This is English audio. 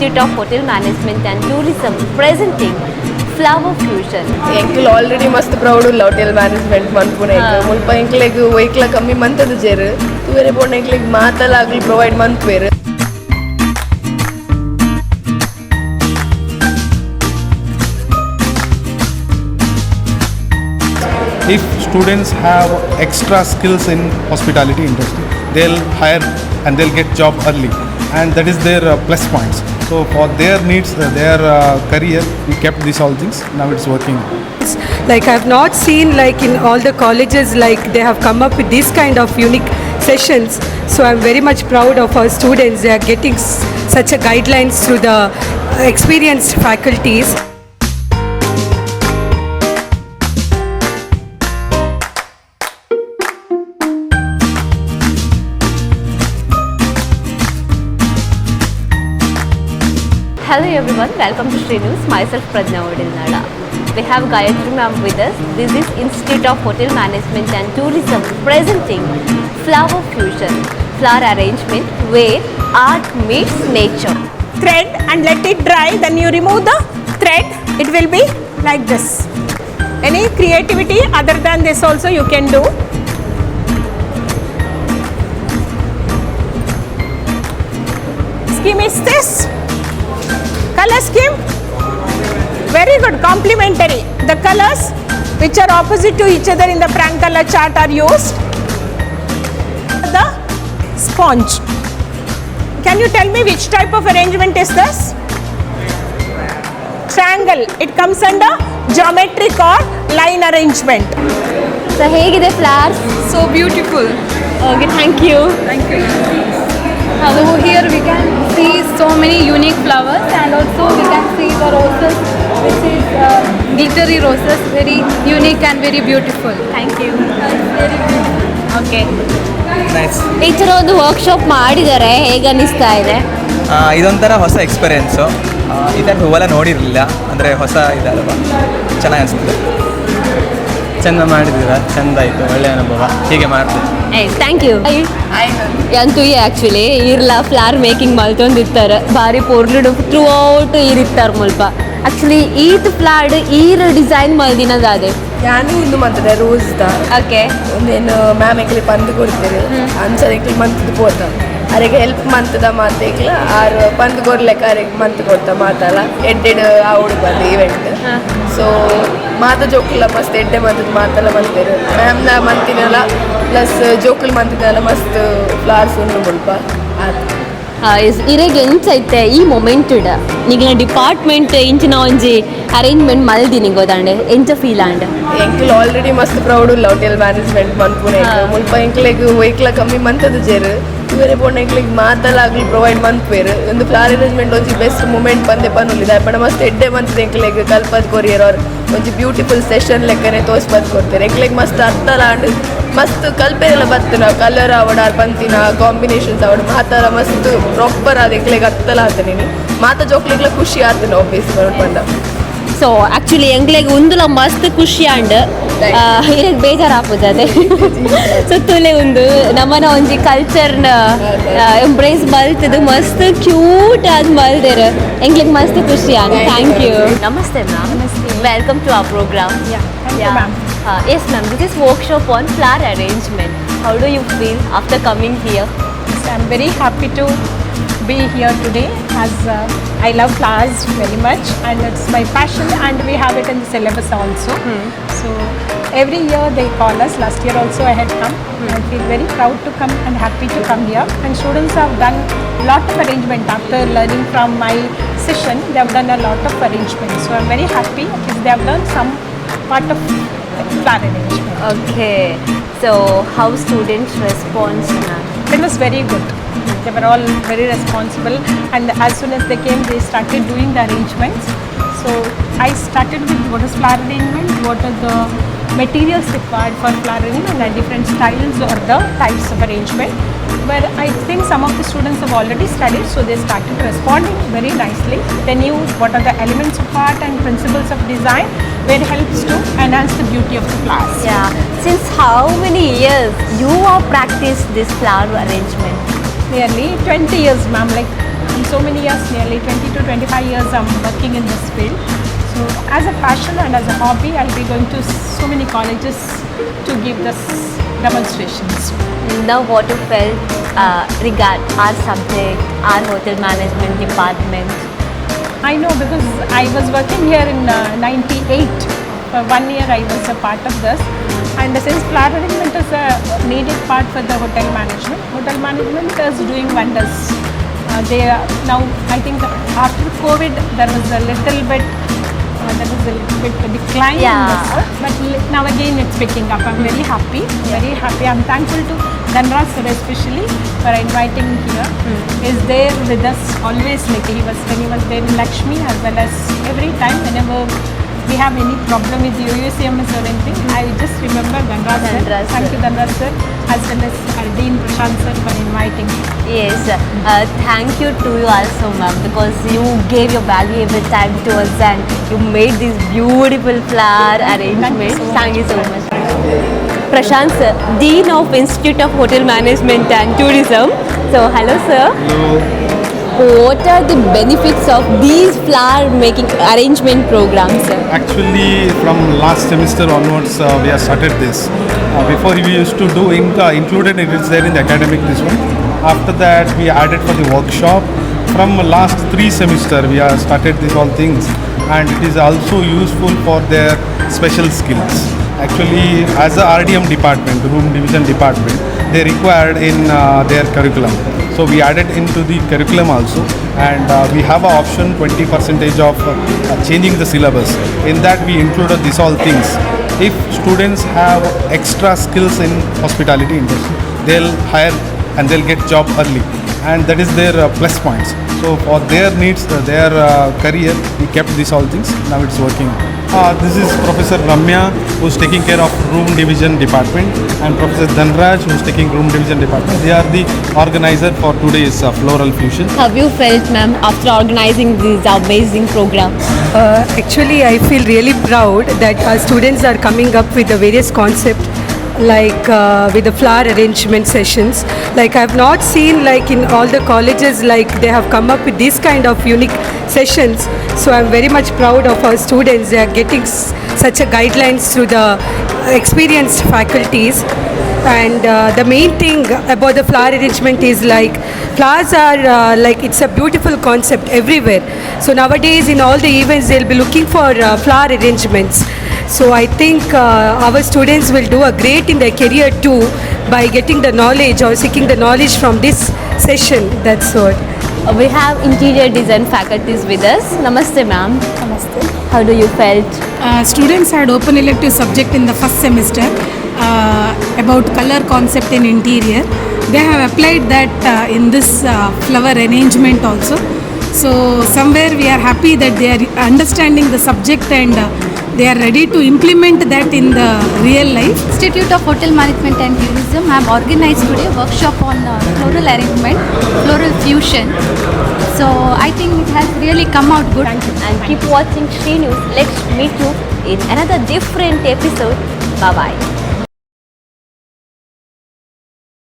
Institute of Hotel Management and Tourism presenting Flower Fusion. Enkel already must proud hotel management manpune mulpa enkel vehicle kammi mantadu jeru tuvere pon enkel maatalagal provide manpere. If students have extra skills in hospitality industry, they'll hire and they'll get job early, and that is their plus points. So for their needs, their career, we kept these all things. Now it's working. Like I have not seen like in all the colleges like they have come up with this kind of unique sessions. So I'm very much proud of our students. They are getting such a guidelines through the experienced faculties. Hello everyone, welcome to Sri News. Myself Prajna Odilnada. We have Gayatri ma'am with us. This is Institute of Hotel Management and Tourism presenting Flower Fusion, flower arrangement where art meets nature. Thread and let it dry, then you remove the thread, it will be like this. Any creativity other than this also you can do. Scheme is this. Color scheme, very good, complementary. The colors which are opposite to each other in the prank color chart are used. The sponge. Can you tell me which type of arrangement is this? Triangle. It comes under geometric or line arrangement. So hegide flowers? So beautiful. Okay, thank you. Thank you. So here we can see so many unique flowers, and also we can see the roses, which is glittery roses, very unique and very beautiful. Thank you. Very beautiful. Okay. Nice. ಈ ಥರ ಒಂದು workshop ಮಾಡಿದ್ದಾರೆ, ಹೇಗೆ ಅನಿಸ್ತಾ ಇದೆ? ಇದೊಂಥರ ಹೊಸ experience. ಇದರ ಹೂವೆಲ್ಲ ನೋಡಿರಲಿಲ್ಲ, ಅಂದರೆ ಹೊಸ ಇದಲ್ವ, ಚೆನ್ನಾಗಿ ಅನಿಸ್ತದೆ. ಚೆಂದ ಮಾಡಿದ್ದೀರಾ, ಚೆಂದ ಆಯಿತು, ಒಳ್ಳೆಯ ಅನುಭವ, ಹೀಗೆ ಮಾಡ್ತೀವಿ. Thank you. ಅಂತೂ ಆ್ಯಕ್ಚುಲಿ ಇರ್ಲ ಫ್ಲವರ್ ಮೇಕಿಂಗ್ ಮಲ್ತೊಂದಿರ್ತಾರೆ ಭಾರಿ ಪೋರ್ಲು ಥ್ರೂ ಔಟ್ ಇರಿತ್ತಾರೆ ಮುಲ್ಪ ಆ್ಯಕ್ಚುಲಿ ಈತ್ ಫ್ಲವರ್ ಈರ್ ಡಿಸೈನ್ ಮಲ್ದಿನದಾದೆ ಯಾನು ಇಂದು ಮಂತದೆ ರೋಸ್ ದ ಓಕೆ ಒಂದೇನು ಮ್ಯಾಮ್ ಎಂಕ್ಲಿ ಪಂದು ಕೊಡ್ತೀರಿ ಅನ್ಸರ್ ಎಂಕ್ಲಿ ಮಂತದ್ದು ಪೋತ ಅರೆಗೆ ಹೆಲ್ಪ್ ಮಂತದ ಮಾತೇಕ್ಲ ಆರು ಪಂದು ಕೊರ್ಲೆಕ್ಕ ಅರೆಗೆ ಮಂತ್ ಕೊಡ್ತಾ ಮಾತಲ್ಲ ಎಡ್ಡೆಡ್ ಆವಡು ಬಂದು ಇವೆಂಟ್ ಸೊ ಮಾತ ಜೋಕುಲ ಮಸ್ತ್ ಎಡ್ಡೆ ಮಂತದ ಮಾತೆಲ್ಲ ಮಂತೇರು ಮ್ಯಾಮ್ನ ಮಂತಿನಲ್ಲ ಪ್ಲಸ್ ಜೋಕುಲ್ ಮಂತಿನಲ್ಲ ಮಸ್ತ್ ಫ್ಲವರ್ಸ್ ಉಂಡು ಮುಲ್ಪ ಆತು ಇರೆಗೆ ಎಂಚೈತೆ ಈ ಮೊಮೆಂಟುಡ ನಿಗಿನ ಡಿಪಾರ್ಟ್ಮೆಂಟ್ ಇಂಚಿನ ಒಂಜಿ ಅರೇಂಜ್ಮೆಂಟ್ ಮಲ್ದಿನಿ ಗೊತ್ತಾಂಡೆ ಎಂಚ ಫೀಲ್ ಆಂಡ್ ಎಂಕ್ಲ್ ಆಲ್ರೆಡಿ ಮಸ್ತ್ ಪ್ರೌಡ್ ಹೋಟೆಲ್ ಮ್ಯಾನೇಜ್ಮೆಂಟ್ ಮನ್ಪುನೆ ಮುಲ್ಪ ಎಂಕ್ಲೆಗ್ ವೆಹಿಕಲ್ ಕಮ್ಮಿ ಮಂತದು ಜೇರು ಇವರೇ ಪೋಂಡ ಎಂಕ್ಲೆಗ್ ಮಾತಲಾಗ್ಲಿ ಪ್ರೊವೈಡ್ ಮನ್ಪೇರು ಒಂದು ಫ್ಲವರ್ ಅರೇಂಜ್ಮೆಂಟ್ ಒಂಜಿ ಬೆಸ್ಟ್ ಮೂಮೆಂಟ್ ಬಂದೆ ಪನ್ನುಲಿದೆ ಪಂಡ ಮಸ್ತ್ ಎಡ್ಡೆ ಮಂತದ ಎಂಕ್ಲೆಗ್ ಕಲ್ಪದ್ ಕೊರಿಯರ್ ಅವ್ರು ಒಂಜಿ ಬ್ಯೂಟಿಫುಲ್ ಸೆಷನ್ ಲೆಕ್ಕನೆ ತೋರ್ಸ್ಬದ್ ಕೊಡ್ತಾರೆ ಎಂಕ್ಲೆಗ್ ಮಸ್ತ್ ಅರ್ಥಲಾಂಡ್ ಮಸ್ತ್ ಕಲ್ಪೆಲ್ಲ ಬತ್ತನ ಕಲರ್ ಅವಡ ಪಂತಿನ ಕಾಂಬಿನೇಷನ್ಸ್ ಅವಡ ಮಾತಾರ ಮಸ್ತ್ ಪ್ರಾಪರ್ ಆದ ಎಂಕ್ಲೆಗ್ ಅರ್ಥಲ ಆತನಿ ಮಾತ ಜೋಕ್ಲೆಗ್ಲ ಖುಷಿ ಆತನ ಆಫೀಸ್ ಪಂಡ ಸೊ ಆ್ಯಕ್ಚುಲಿ ಎಂಕ್ಲೆಗ್ ಉಂದುಲ ಮಸ್ತ್ ಖುಷಿ ಆಂಡ್ ಇರೆಗ್ ಬೇಜಾರಾಗ್ತದೆ ಸೊ ತುಲೆ ಉಂದು ನಮ್ಮನ ಒಂಜಿ ಕಲ್ಚರ್ನ ಎಂಬ್ರೇಸ್ ಮಲ್ತದು ಮಸ್ತ್ ಕ್ಯೂಟ್ ಆದ್ ಮಲ್ದೆರ್ ಎಂಕ್ಲೆಗ್ ಮಸ್ತ್ ಖುಷಿ ಆಂಡ್ ಥ್ಯಾಂಕ್ ಯು. ನಮಸ್ತೆ ma'am. Welcome to our program. Yes ma'am, this is workshop on flower arrangement. How do you feel after coming here? I'm very happy to be here today as I love flowers very much and it's my passion and we have it in the syllabus also. So every year they call us. Last year also I had come. I feel very proud to come and happy to come here, and students have done lot of arrangement after learning from my session. They have done a lot of arrangement, so I'm very happy because they have learned some part of flower arrangement. Okay, so how students response ma'am? It was very good. They were all very responsible, and as soon as they came they started doing the arrangements. So I started with what is flower arrangement, what are the materials required for flower arrangement and different styles or the types of arrangement, where I think some of the students have already studied, so they started responding very nicely. They knew what are the elements of art and principles of design, where it helps to enhance the beauty of the flowers. Yeah, since how many years you have practiced this flower arrangement? Nearly 20 years, ma'am. Like And so many years, nearly 20 to 25 years, I'm working in this field. So as a passion and as a hobby, I'll be going to so many colleges to give this demonstrations. Now what you felt regard our subject, our hotel management department? I know because I was working here in 98. For 1 year I was a part of this, and since flower arrangement is a needed part for the hotel management is doing wonders. They are now, I think after COVID there was a little bit decline in this, but now again it's picking up. I'm very happy. I'm thankful to Dhanraj sir especially for inviting me here. Is there with us always, like when he was there in Lakshmi, as well as every time whenever we have any problem with UUCMS or anything, I just remember Dhanraj sir. Thank you Dhanraj sir, as well as our Dean Prashant sir for inviting me. Yes, thank you to you also, ma'am, because you gave your valuable time to us and you made this beautiful flower arrangement. Thank you so much. Prashant sir, Dean of Institute of Hotel Management and Tourism. So, hello sir. Hello. What are the benefits of these flower making arrangement programs, sir? Actually, from last semester onwards, we have started this. Before we used to do included, it is there in the academic this one. After that, we added for the workshop. From last 3 semester, we have started these all things, and it is also useful for their special skills. Actually, as a RDM department, room division department, they required in their curriculum. So we added into the curriculum also, and we have an option 20% of changing the syllabus. In that we included these all things. If students have extra skills in hospitality industry, they'll hire and they'll get job early, and that is their plus points. So for their needs, their career, we kept these all things. Now it's working. This is Professor Ramya, who's taking care of room division department, and Professor Dhanraj, who's taking room division department. They are the organizer for today's Floral Fusion. How you felt, ma'am, after organizing this amazing program? Actually, I feel really proud that our students are coming up with the various concepts like with the flower arrangement sessions. Like I've not seen like in all the colleges, like they have come up with this kind of unique sessions. So I'm very much proud of our students. They are getting such a guidelines through the experienced faculties. And the main thing about the flower arrangement is like flowers are like it's a beautiful concept everywhere. So nowadays in all the events they'll be looking for flower arrangements. So I think our students will do a great in their career too by getting the knowledge or seeking the knowledge from this session. That's what. We have interior design faculties with us. Namaste, ma'am. Namaste. How do you felt? Students had open elective subject in the first semester about color concept in interior. They have applied that in this flower arrangement also. So somewhere we are happy that they are understanding the subject and they are ready to implement that in the real life. Institute of Hotel Management and Tourism have organized today a workshop on floral arrangement, floral fusion. So I think it has really come out good. Thank you. And keep watching Sri News. Let's meet you in another different episode. Bye-bye.